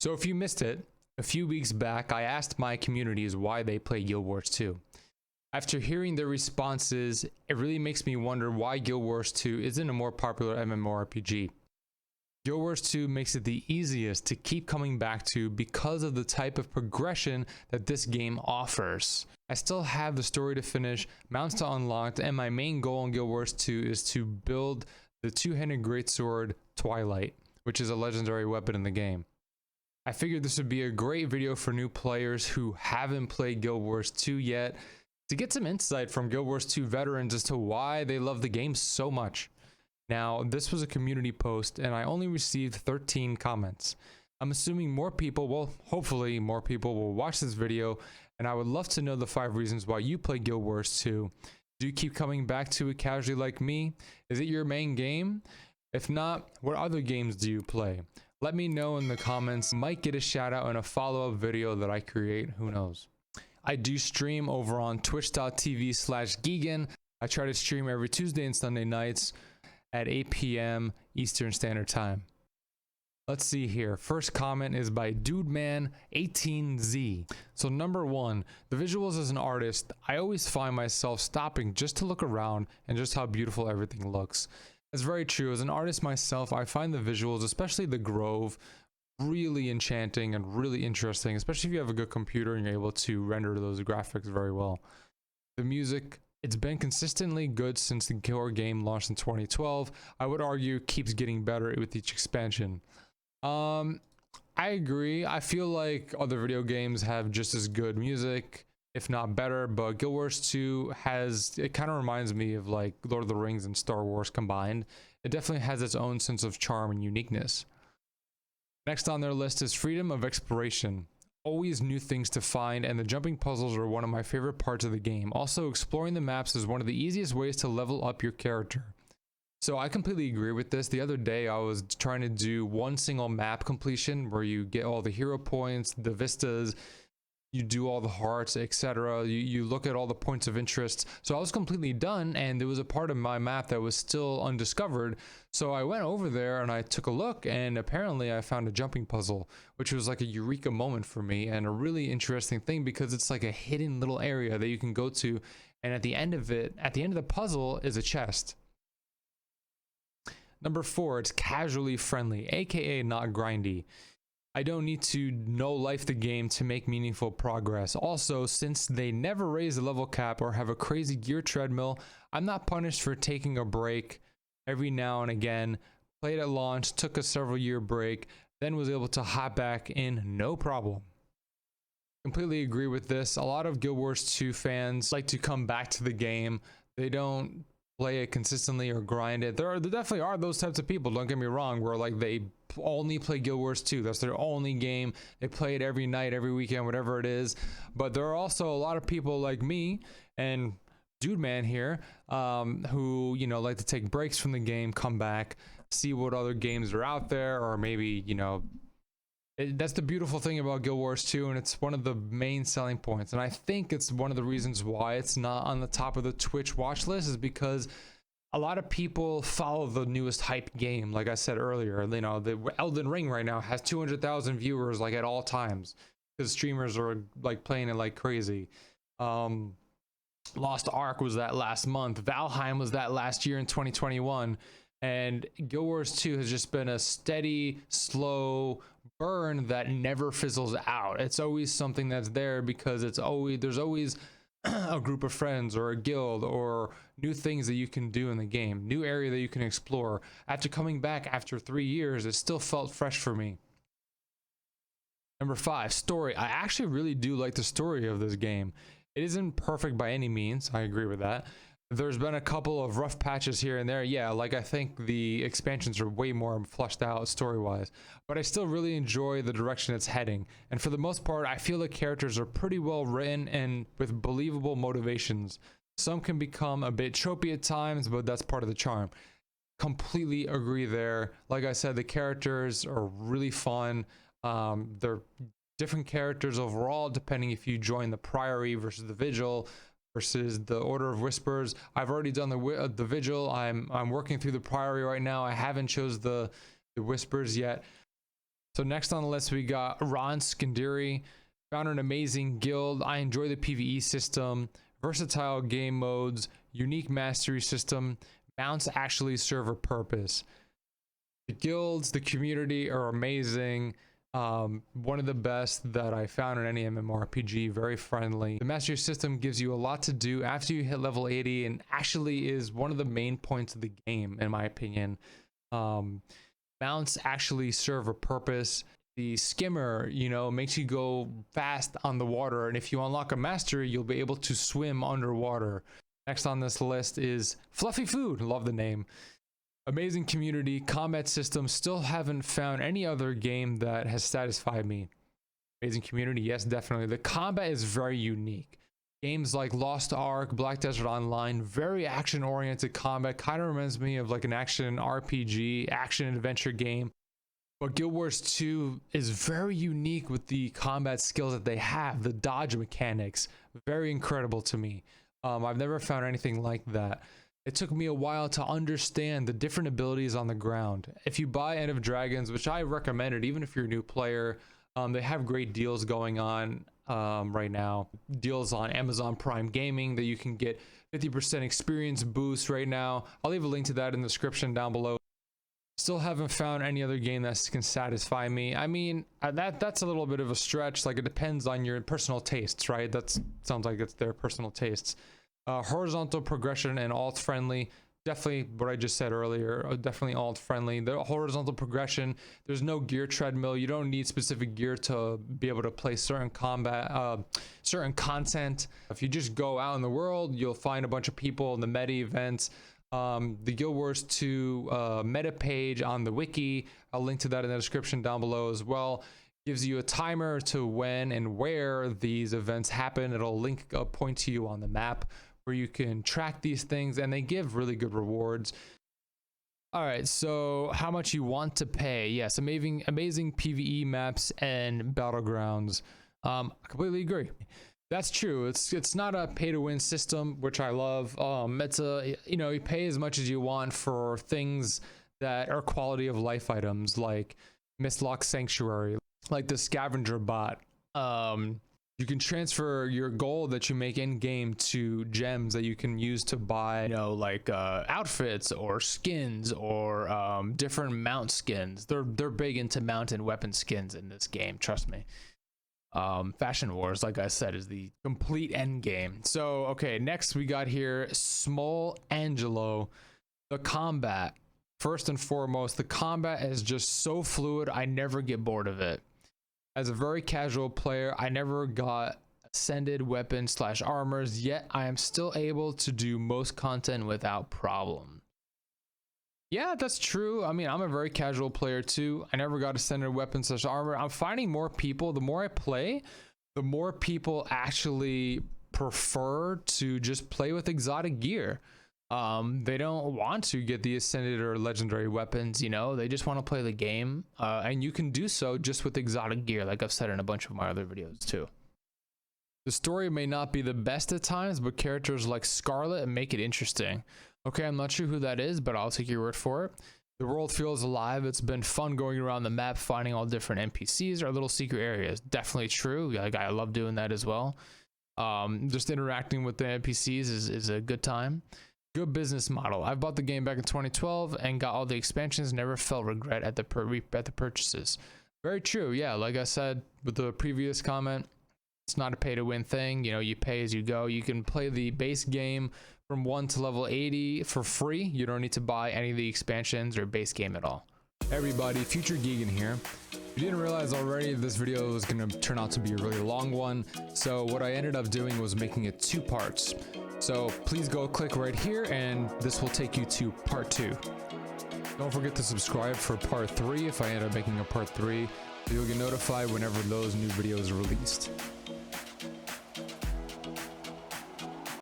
So if you missed it, a few weeks back, I asked my communities why they play Guild Wars 2. After hearing their responses, it really makes me wonder why Guild Wars 2 isn't a more popular MMORPG. Guild Wars 2 makes it the easiest to keep coming back to because of the type of progression that this game offers. I still have the story to finish, mounts to unlock, and my main goal in Guild Wars 2 is to build the two-handed greatsword Twilight, which is a legendary weapon in the game. I figured this would be a great video for new players who haven't played Guild Wars 2 yet, to get some insight from Guild Wars 2 veterans as to why they love the game so much. Now, this was a community post and I only received 13 comments. I'm assuming more people, well, hopefully more people will watch this video, and I would love to know the 5 reasons why you play Guild Wars 2. Do you keep coming back to it casually like me? Is it your main game? If not, what other games do you play? Let me know in the comments. Might get a shout out in a follow-up video that I create, who knows. I do stream over on twitch.tv/Gegan. I try to stream every Tuesday and Sunday nights at 8 p.m. Eastern Standard Time. Let's see here. First comment is by DudeMan18Z. So number 1, the visuals as an artist, I always find myself stopping just to look around and just how beautiful everything looks. It's very true. As an artist myself, I find the visuals, especially the Grove, really enchanting and really interesting, especially if you have a good computer and you're able to render those graphics very well. The music, it's been consistently good since the core game launched in 2012. I would argue keeps getting better with each expansion. I agree. I feel like other video games have just as good music, if not better, but Guild Wars 2 has, it kind of reminds me of like Lord of the Rings and Star Wars combined. It definitely has its own sense of charm and uniqueness. Next on their list is freedom of exploration. Always new things to find, and the jumping puzzles are one of my favorite parts of the game. Also, exploring the maps is one of the easiest ways to level up your character. So I completely agree with this. The other day I was trying to do one single map completion where you get all the hero points, the vistas, you do all the hearts, etc. You look at all the points of interest. So I was completely done, and there was a part of my map that was still undiscovered. So I went over there and I took a look, and apparently I found a jumping puzzle, which was like a eureka moment for me and a really interesting thing because it's like a hidden little area that you can go to, and at the end of it, at the end of the puzzle is a chest. Number 4, it's casually friendly, aka not grindy. I don't need to know life the game to make meaningful progress. Also, since they never raise the level cap or have a crazy gear treadmill, I'm not punished for taking a break every now and again. Played at launch, took a several year break, then was able to hop back in no problem. Completely agree with this. A lot of Guild Wars 2 fans like to come back to the game. They don't play it consistently or grind it. There definitely are those types of people, don't get me wrong, where like they only play Guild Wars 2. That's their only game. They play it every night, every weekend, whatever it is. But there are also a lot of people like me and Dude Man here, who, you know, like to take breaks from the game, come back, see what other games are out there, or maybe, you know, that's the beautiful thing about Guild Wars 2, and it's one of the main selling points. And I think it's one of the reasons why it's not on the top of the Twitch watch list, is because a lot of people follow the newest hype game. Like I said earlier, you know, the Elden Ring right now has 200,000 viewers like at all times because streamers are like playing it like crazy. Lost Ark was that last month. Valheim was that last year in 2021. And Guild Wars 2 has just been a steady, slow burn that never fizzles out. It's always something that's there because there's always a group of friends or a guild or new things that you can do in the game, new area that you can explore. After coming back after 3 years, it still felt fresh for me. Number 5, story. I actually really do like the story of this game. It isn't perfect by any means. I agree with that. There's been a couple of rough patches here and there. Yeah, like I think the expansions are way more fleshed out story-wise. But I still really enjoy the direction it's heading. And for the most part, I feel the characters are pretty well written and with believable motivations. Some can become a bit tropey at times, but that's part of the charm. Completely agree there. Like I said, the characters are really fun. They're different characters overall, depending if you join the Priory versus the Vigil, versus the Order of Whispers. I've already done the Vigil. I'm working through the Priory right now. I haven't chose the Whispers yet. So next on the list, we got Ron Skindiri. Found an amazing guild. I enjoy the PvE system, versatile game modes, unique mastery system. Mounts actually serve a purpose. The guilds, the community are amazing. One of the best that I found in any MMORPG, very friendly. The mastery system gives you a lot to do after you hit level 80 and actually is one of the main points of the game, in my opinion. Mounts actually serve a purpose. The skimmer, you know, makes you go fast on the water, and if you unlock a mastery, you'll be able to swim underwater. Next on this list is Fluffy Food. Love the name. Amazing community, combat system. Still haven't found any other game that has satisfied me. Amazing community, yes, definitely. The combat is very unique. Games like Lost Ark, Black Desert Online, very action-oriented combat. Kind of reminds me of like an action RPG, action adventure game. But Guild Wars 2 is very unique with the combat skills that they have. The dodge mechanics, very incredible to me. I've never found anything like that. It took me a while to understand the different abilities on the ground. If you buy End of Dragons, which I recommended, even if you're a new player, they have great deals going on right now. Deals on Amazon Prime Gaming that you can get 50% experience boost right now. I'll leave a link to that in the description down below. Still haven't found any other game that can satisfy me. I mean, that's a little bit of a stretch. Like, it depends on your personal tastes, right? That sounds like it's their personal tastes. Horizontal progression and alt friendly. Definitely what I just said earlier. Definitely alt friendly. The horizontal progression. There's no gear treadmill. You don't need specific gear to be able to play certain certain content. If you just go out in the world, you'll find a bunch of people in the meta events. The Guild Wars 2 meta page on the wiki, I'll link to that in the description down below as well, gives you a timer to when and where these events happen. It'll link a point to you on the map where you can track these things, and they give really good rewards. All right, so how much you want to pay? Yes, amazing PvE maps and battlegrounds. I completely agree. That's true. It's not a pay-to-win system, which I love. It's a, you know, you pay as much as you want for things that are quality of life items, like Mistlock Sanctuary, like the scavenger bot. You can transfer your gold that you make in game to gems that you can use to buy, you know, like outfits or skins or different mount skins. They're big into mount and weapon skins in this game. Trust me. Fashion Wars, like I said, is the complete end game. So okay, next we got here Small Angelo. The combat, first and foremost, the combat is just so fluid. I never get bored of it. As a very casual player, I never got ascended weapons / armors, yet I am still able to do most content without problem. Yeah, that's true. I mean, I'm a very casual player too. I never got ascended weapons / armor. I'm finding more people, the more I play, the more people actually prefer to just play with exotic gear. They don't want to get the ascended or legendary weapons, you know, they just want to play the game. And you can do so just with exotic gear, like I've said in a bunch of my other videos too. The story may not be the best at times, but characters like Scarlet make it interesting. Okay, I'm not sure who that is, but I'll take your word for it. The world feels alive. It's been fun going around the map, finding all different NPCs or little secret areas. Definitely true. Like, I love doing that as well. Just interacting with the NPCs is a good time. Good business model. I bought the game back in 2012 and got all the expansions. Never felt regret at the purchases. Very true. Yeah, like I said with the previous comment, it's not a pay-to-win thing. You know, you pay as you go. You can play the base game from 1 to level 80 for free. You don't need to buy any of the expansions or base game at all. Hey everybody, Future Geegan here. If you didn't realize already, this video was going to turn out to be a really long one. So what I ended up doing was making it 2 parts. So please go click right here and this will take you to part 2. Don't forget to subscribe for part 3 if I end up making a part 3. So you'll get notified whenever those new videos are released.